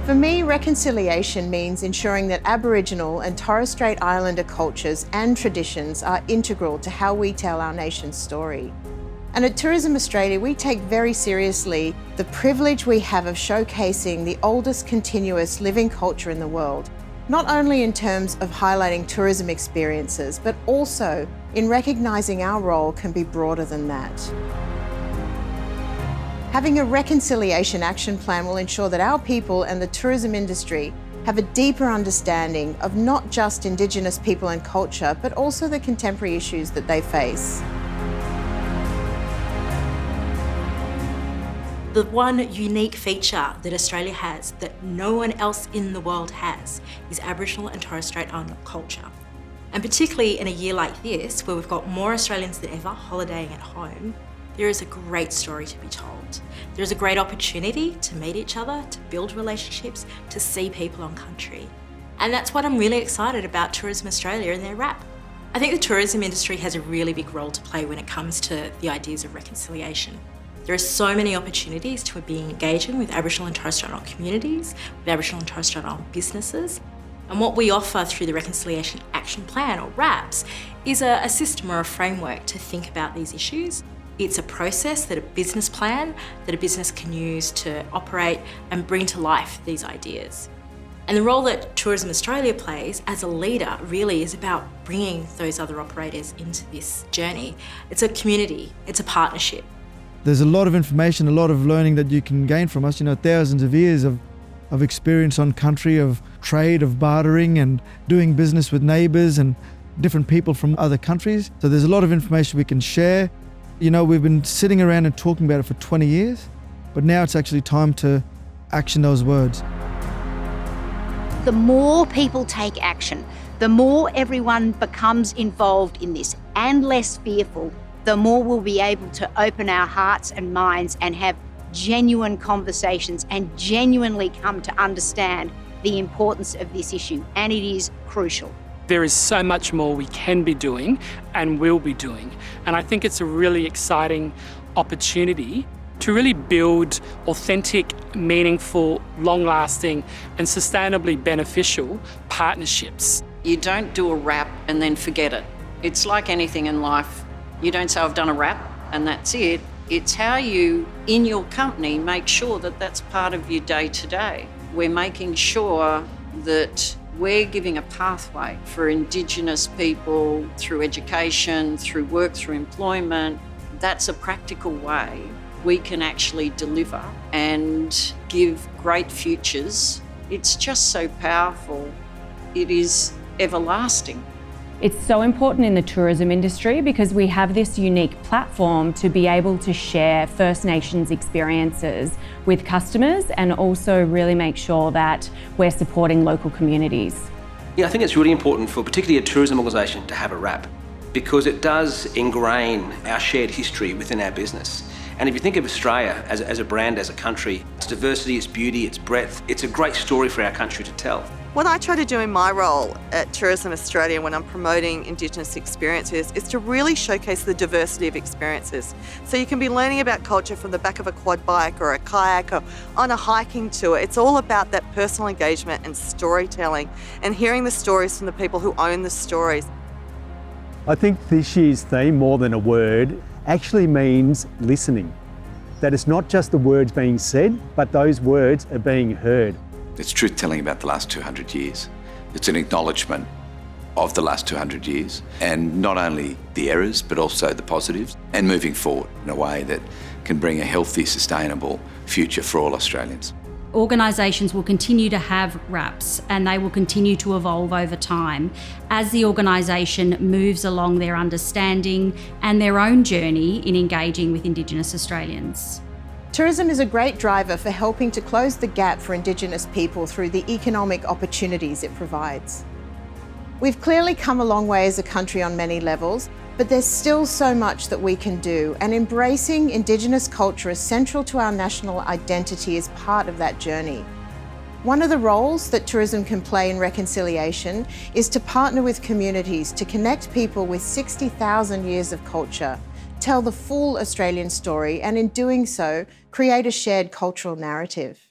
For me, reconciliation means ensuring that Aboriginal and Torres Strait Islander cultures and traditions are integral to how we tell our nation's story. And at Tourism Australia, we take very seriously the privilege we have of showcasing the oldest continuous living culture in the world, not only in terms of highlighting tourism experiences, but also in recognising our role can be broader than that. Having a reconciliation action plan will ensure that our people and the tourism industry have a deeper understanding of not just Indigenous people and culture, but also the contemporary issues that they face. The one unique feature that Australia has that no one else in the world has is Aboriginal and Torres Strait Islander culture. And particularly in a year like this, where we've got more Australians than ever holidaying at home, there is a great story to be told. There is a great opportunity to meet each other, to build relationships, to see people on country. And that's what I'm really excited about Tourism Australia and their RAP. I think the tourism industry has a really big role to play when it comes to the ideas of reconciliation. There are so many opportunities to be engaging with Aboriginal and Torres Strait Islander communities, with Aboriginal and Torres Strait Islander businesses. And what we offer through the Reconciliation Action Plan, or RAPS, is a system or a framework to think about these issues. It's a process, that a business plan, that a business can use to operate and bring to life these ideas. And the role that Tourism Australia plays as a leader really is about bringing those other operators into this journey. It's a community, it's a partnership. There's a lot of information, a lot of learning that you can gain from us. Thousands of years of experience on country, of trade, of bartering and doing business with neighbours and different people from other countries. So there's a lot of information we can share. We've been sitting around and talking about it for 20 years, but now it's actually time to action those words. The more people take action, the more everyone becomes involved in this and less fearful, the more we'll be able to open our hearts and minds and have genuine conversations and genuinely come to understand the importance of this issue, and it is crucial. There is so much more we can be doing and will be doing. And I think it's a really exciting opportunity to really build authentic, meaningful, long-lasting and sustainably beneficial partnerships. You don't do a RAP and then forget it. It's like anything in life. You don't say, I've done a RAP and that's it. It's how you, in your company, make sure that that's part of your day-to-day. We're making sure that we're giving a pathway for Indigenous people through education, through work, through employment. That's a practical way we can actually deliver and give great futures. It's just so powerful. It is everlasting. It's so important in the tourism industry because we have this unique platform to be able to share First Nations experiences with customers and also really make sure that we're supporting local communities. I think it's really important for particularly a tourism organisation to have a RAP because it does ingrain our shared history within our business. And if you think of Australia as a brand, as a country, its diversity, its beauty, its breadth, it's a great story for our country to tell. What I try to do in my role at Tourism Australia when I'm promoting Indigenous experiences is to really showcase the diversity of experiences. So you can be learning about culture from the back of a quad bike or a kayak or on a hiking tour. It's all about that personal engagement and storytelling and hearing the stories from the people who own the stories. I think this year's theme, more than a word, actually means listening. That it's not just the words being said, but those words are being heard. It's truth-telling about the last 200 years. It's an acknowledgement of the last 200 years, and not only the errors, but also the positives, and moving forward in a way that can bring a healthy, sustainable future for all Australians. Organisations will continue to have RAPs and they will continue to evolve over time as the organisation moves along their understanding and their own journey in engaging with Indigenous Australians. Tourism is a great driver for helping to close the gap for Indigenous people through the economic opportunities it provides. We've clearly come a long way as a country on many levels, but there's still so much that we can do, and embracing Indigenous culture is central to our national identity as part of that journey. One of the roles that tourism can play in reconciliation is to partner with communities to connect people with 60,000 years of culture, tell the full Australian story, and in doing so, create a shared cultural narrative.